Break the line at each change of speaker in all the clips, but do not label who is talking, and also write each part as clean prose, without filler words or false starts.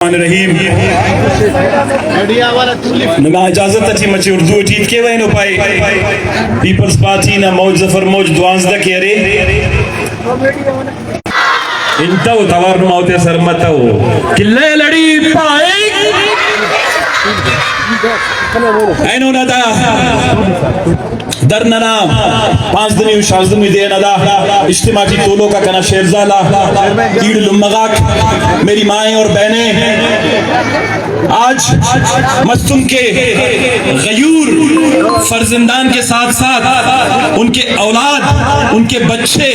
रहीम नमा इजाजत अच्छी मची उर्दू चीज के वही नो पाए पीपल्स पार्टी ना मौज जफर मौज दुआंजदा के रे इंता वो तवार नुमाउते सरमता वो किल्ले लड़ी पाए ऐनो नदा दर नना 5 दिन 6 दिन दे नदा इज्तिमाई तोलो का कना शेरजाला ईद लुम्मगाक मेरी माएं और बहनें आज मस्तूम के गयूर फर्जंदान के साथ साथ उनके औलाद उनके बच्चे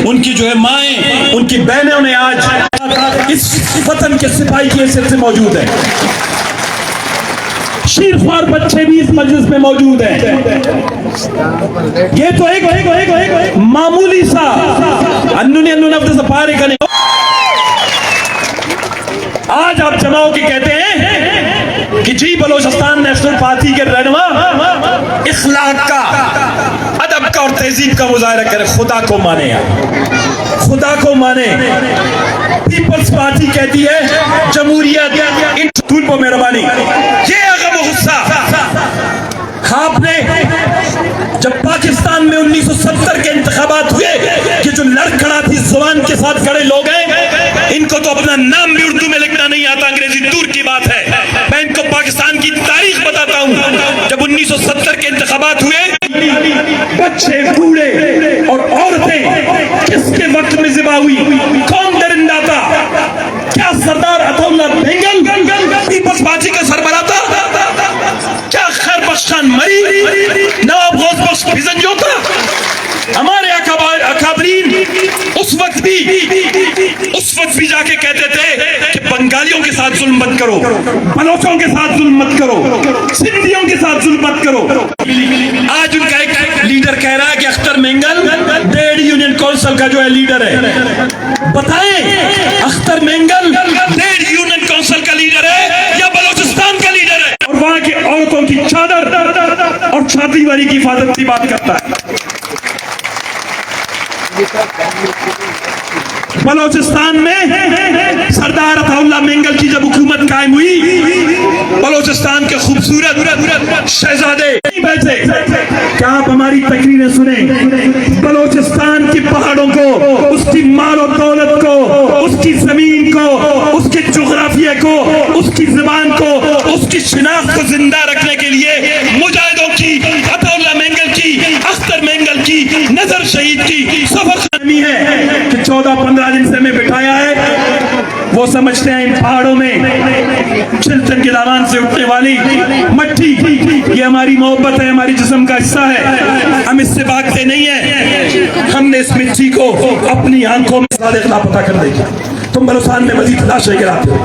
उनकी जो है माएं उनकी बहनें उन्हें आज इस वतन के सिपाही की हैसियत से मौजूद है। शीरख्वार बच्चे भी इस मजलिस में मौजूद हैं। ये तो एक मामूली सा आज आप जमाओ के कहते हैं कि जी बलोचिस्तान नेशनल पार्टी के रहनुमा इखलाक का अदब का और तहजीब का मुजाहरा करें, खुदा को माने, खुदा को माने। पीपल्स पार्टी कहती है जमहूरियत इन टूल पर मेहरबानी। ये अगम गुस्सा आपने जब पाकिस्तान में 1970 के इंतखाबात हुए कि जो लड़ खड़ा थी जुबान के साथ खड़े लोग हैं, इनको तो अपना नाम भी उर्दू में लिखना नहीं आता, अंग्रेजी दूर की बात है। मैं इनको पाकिस्तान की तारीख बताता हूँ। जब 1970 के इंतखाबात हुए, बच्चे बूढ़े और औरतें किसके वक्त में ज़िबा हुई, कौन दरिंदा था? क्या सरदार अताउल्लाह बेंगल पीपल्स पार्टी का सरबराह था? क्या खैर बख्श खान मरी, नवाब गौस बख्श फिजंजो था? हमारे अकाबरीन उस वक्त भी जाके कहते थे कि बंगालियों के साथ जुल्म मत करो, बलोचों के साथ जुल्म मत करो, सिंधियों के साथ जुल्म मत करो। आज उनका एक लीडर कह रहा है कि Akhtar Mengal trade union council का जो है लीडर है। बताएं, Akhtar Mengal trade union council का लीडर है या बलोचिस्तान का लीडर है? और वहां की औरतों की चादर और छाती वाली की हिफाजत की बात करता है। बलोचिस्तान में सरदार अताउल्लाह मेंगल की जब हुकूमत कायम हुई, बलोचिस्तान के खूबसूरत शहजादे बैठे। क्या आप हमारी तकरीरें सुने? बलोचिस्तान की पहाड़ों को, उसकी माल और दौलत को, उसकी जमीन को, उसके जुग्राफिया को, उसकी जुबान को, उसकी शिनाख्त को जिंदा रखने के लिए मुजाहिदों की, अताउल्लाह मेंगल की, अख्तर मेंगल की, नजर शहीद की सफर है कि 14-15 दिन से हमें बिठाया है। वो समझते हैं इन पहाड़ों में चिल्तन के दामान से उठने वाली मट्टी ये हमारी मोहब्बत है, हमारी जिस्म का हिस्सा है, हम इससे भागते नहीं है। हमने इस मिट्टी को अपनी आंखों में पता कर देगा। तुम बलूचिस्तान में मजीद लाशें गिराते हो,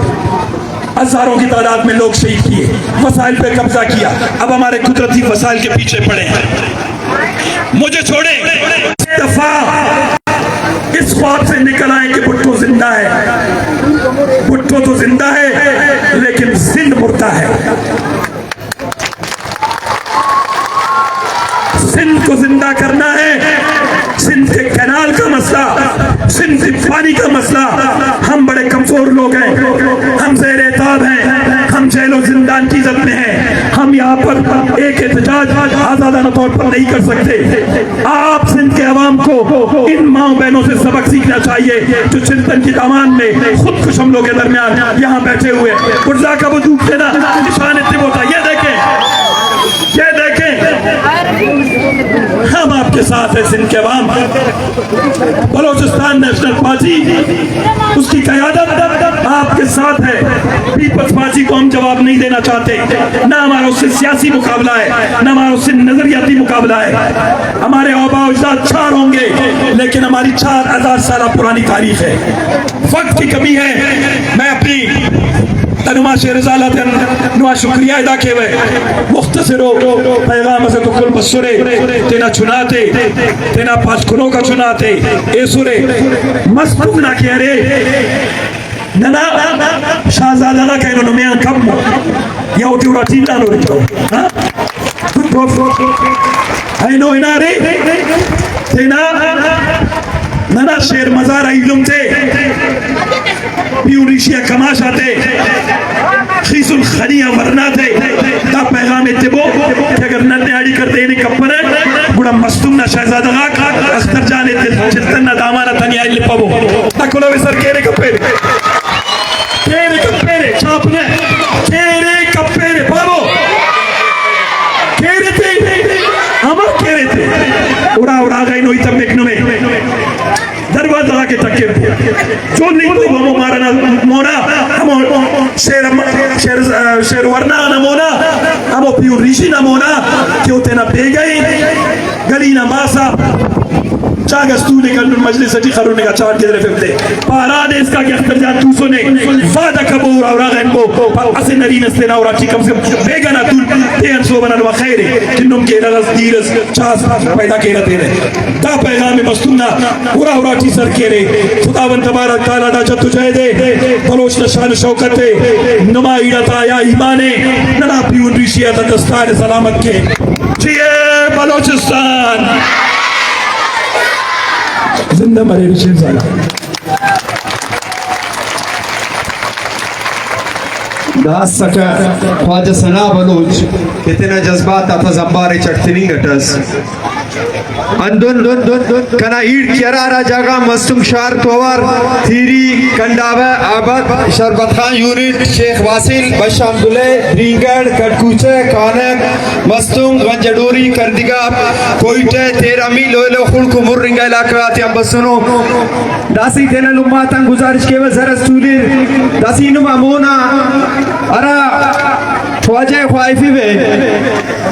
हजारों की तादाद में लोग शहीद किए, वसाइल पे कब्जा किया, अब हमारे कुदरती वसाइल के पीछे पड़े हैं। मुझे छोड़े दफा इस ख्वाब से निकल आए कि भुट्टो जिंदा है। भुट्टो तो जिंदा है लेकिन जिंद मुर्दा है। सिंध को जिंदा करना है। सिंध के कैनाल का मसला, सिंध के पानी का मसला, हम बड़े कमजोर लोग हैं, हम ज़ेर-ए-ताब हैं, हम जेलो जिंदान की इज्जत में हैं। हम यहाँ पर एक एहतजाज आजादाना तौर पर नहीं कर सकते। आप सिंध के अवाम को इन माँ बहनों से सबक सीखना चाहिए जो चिंतन की दामान में खुद कुछ हम लोग के दरमियान यहाँ बैठे हुए। गुर्जा का वो दूध देना निशान इतने होता। ये देखें, ये देखें, हम आपके साथ है। सिंध के अवाम, बलोचिस्तान नेशनल पार्टी, उसकी क़यादत आपके साथ है। पीपल्स पार्टी को हम जवाब नहीं देना चाहते, ना हमारा उससे सियासी मुकाबला है, ना हमारा उससे नजरियाती मुकाबला है। हमारे आबा अजदाद 4 होंगे लेकिन हमारी 4000 साल पुरानी तारीख है। वक्त की कमी है। मैं अपनी तनुमा शेरजाला शुक्रिया अदा के हुए मुख्तसरो पैगाम से तो कुल बसुरे तेना चुनाते तेना पाँचकुनों का चुनाते ए सुरे मस्तूम ना कह रे नना शाहजादा ना कह नो मैं कम या उठी उठी ना लो तो हाँ आई नो इना रे तेना नना शेर मज़ार इल्म थे प्यूरिशिया कमाश आते खीसुल खनिया वरना थे ता पैगाम इत्तिबो कि अगर नन्हे आड़ी करते इन्हें कपने बुरा मस्तूम ना शहजादा का अख्तर जाने चिल्तन ना दामाना तनी आई लिपाबो ताकुला विसर केरे कपेरे चापने केरे कपेरे बाबो केरे थे हम केरे थे उड़ा गए नोई तब देखने में दरवाजा के तक जो नहीं तो वो मारना मोना हम शेर वरना ना मोना हम पियो ऋषि ना मोना क्यों तेना पे गए गली ना मासा चागा स्टूडियो का मजलिस अटी खरोने का चार्ट के तरफ पे पारा ने इसका क्या अख्तर जान तू सुने वादा कबूर और आगन को असे नरी नस्ले ना और अच्छी कम से बेगा ना तू तेन सो बना लो खैर जिन्हों के रगस दीरस चास पैदा के रहते हैं ता पैगाम में मस्तूना पूरा और अच्छी सर के रे खुदावन तबारक तआला दा जत्तु जाए दे बलोच नशान शौकत नुमाइड़ा ताया ईमाने नना प्यून ऋषिया दा दस्तार सलामत के जिए बलोचिस्तान जिंदा मरे ऋषि ज़ाला
दास सका ख्वाजा सना बलोच इतना जज्बात आता जब्बारे चटनी गटस अंदुन कना ईड कियारा जगह मस्तुम शार तोवर थीरी कंडावा आबाद शरबत खान यूनिट शेख वासिल बशामदुले रींगड़ कटकुचे कानक मस्तुम गंजडोरी करदिगा कोइटे तेरामी लोयलो खुलकु मुरिंगा इलाका आते बसनो दासी तेना लुम्मा तंग गुजारिश के वजर स्टूलिर दासी नुमा मोना अरा ख्वाजा ख्वाइफी वे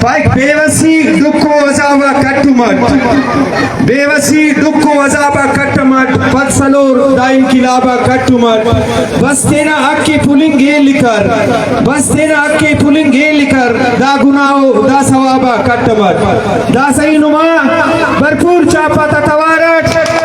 पाइक बेवसी दुखो अजाबा कट्टुमट बेवसी दुखो अजाबा कट्टुमट पत्सलोर दाइन किलाबा कट्टुमट बस तेना हक की पुलिंग ये लिकर बस तेना हक की पुलिंग ये लिकर दा गुनाहो दा सवाबा कट्टुमट दा सही नुमा भरपूर चापा तवारट